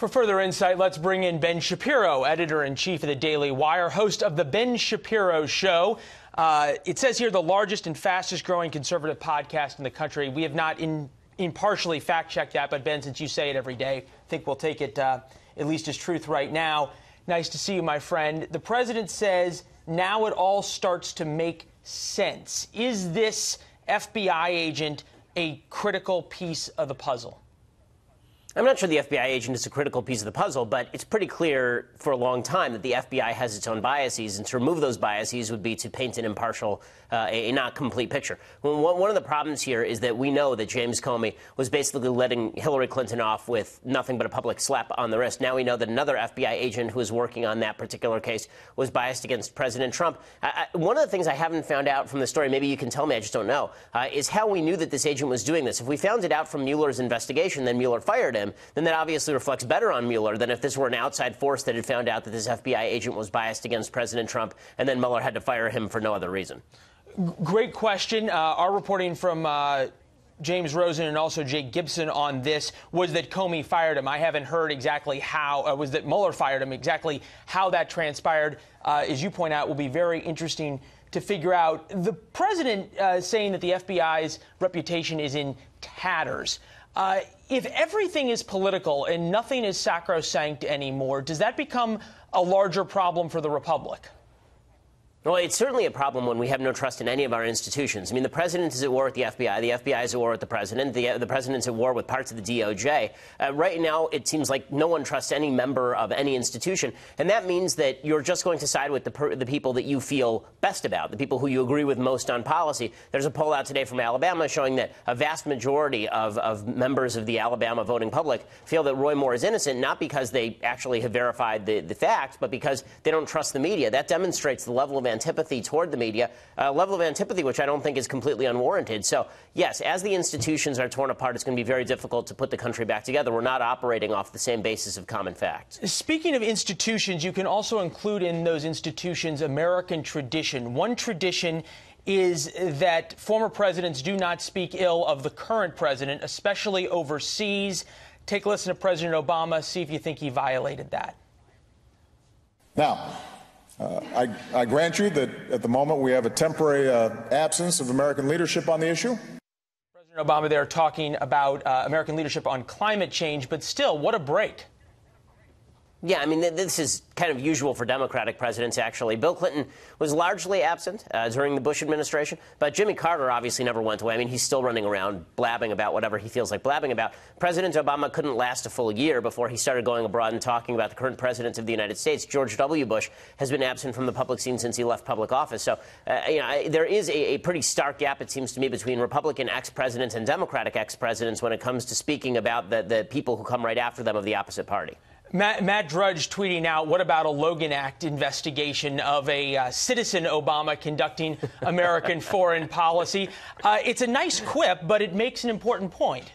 For further insight, let's bring in Ben Shapiro, editor-in-chief of the Daily Wire, host of The Ben Shapiro Show. It says here the largest and fastest-growing conservative podcast in the country. We have not impartially fact-checked that, but Ben, since you say it every day, I think we'll take it at least as truth right now. Nice to see you, my friend. The president says now it all starts to make sense. Is this FBI agent a critical piece of the puzzle? I'm not sure the FBI agent is a critical piece of the puzzle, but it's pretty clear for a long time that the FBI has its own biases, and to remove those biases would be to paint an impartial, a not complete picture. One of the problems here is that we know that James Comey was basically letting Hillary Clinton off with nothing but a public slap on the wrist. Now we know that another FBI agent who was working on that particular case was biased against President Trump. One of the things I haven't found out from the story, maybe you can tell me, I just don't know, is how we knew that this agent was doing this. If we found it out from Mueller's investigation, then Mueller fired him, then that obviously reflects better on Mueller than if this were an outside force that had found out that this FBI agent was biased against President Trump, and then Mueller had to fire him for no other reason. Great question. Our reporting from James Rosen and also Jake Gibson on this was that Comey fired him. I haven't heard exactly how, was that Mueller fired him, exactly how that transpired. As you point out, will be very interesting to figure out. The president saying that the FBI's reputation is in tatters. If everything is political and nothing is sacrosanct anymore, does that become a larger problem for the Republic? Well, it's certainly a problem when we have no trust in any of our institutions. I mean, the president is at war with the FBI is at war with the president, the president's at war with parts of the DOJ. Right now, it seems like no one trusts any member of any institution, and that means that you're just going to side with the people that you feel best about, the people who you agree with most on policy. There's a poll out today from Alabama showing that a vast majority of members of the Alabama voting public feel that Roy Moore is innocent, not because they actually have verified the facts, but because they don't trust the media. That demonstrates the level of antipathy toward the media, a level of antipathy which I don't think is completely unwarranted. So, yes, as the institutions are torn apart, it's going to be very difficult to put the country back together. We're not operating off the same basis of common facts. Speaking of institutions, you can also include in those institutions American tradition. One tradition is that former presidents do not speak ill of the current president, especially overseas. Take a listen to President Obama, see if you think he violated that. Now, I grant you that at the moment we have a temporary absence of American leadership on the issue. President Obama there talking about American leadership on climate change, but still, what a break. Yeah, I mean, this is kind of usual for Democratic presidents, actually. Bill Clinton was largely absent during the Bush administration, but Jimmy Carter obviously never went away. I mean, he's still running around blabbing about whatever he feels like blabbing about. President Obama couldn't last a full year before he started going abroad and talking about the current president of the United States. George W. Bush has been absent from the public scene since he left public office. So, there is a pretty stark gap, it seems to me, between Republican ex-presidents and Democratic ex-presidents when it comes to speaking about the people who come right after them of the opposite party. Matt Drudge tweeting out, what about a Logan Act investigation of a citizen Obama conducting American foreign policy? It's a nice quip, but it makes an important point.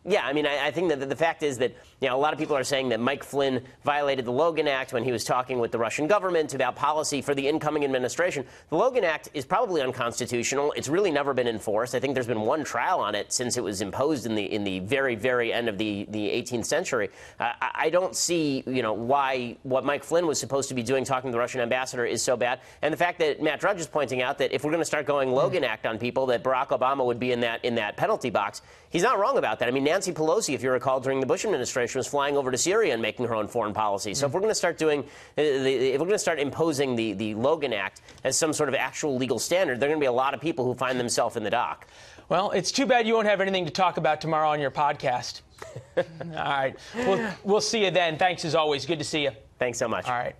Yeah, I mean, I think that the fact is that, a lot of people are saying that Mike Flynn violated the Logan Act when he was talking with the Russian government about policy for the incoming administration. The Logan Act is probably unconstitutional. It's really never been enforced. I think there's been one trial on it since it was imposed in the very, very end of the 18th century. I don't see, why what Mike Flynn was supposed to be doing talking to the Russian ambassador is so bad. And the fact that Matt Drudge is pointing out that if we're going to start going Logan Act on people, that Barack Obama would be in that penalty box. He's not wrong about that. I mean, Nancy Pelosi, if you recall, during the Bush administration, was flying over to Syria and making her own foreign policy. So if we're going to start imposing the Logan Act as some sort of actual legal standard, there are going to be a lot of people who find themselves in the dock. Well, it's too bad you won't have anything to talk about tomorrow on your podcast. All right. We'll see you then. Thanks as always. Good to see you. Thanks so much. All right.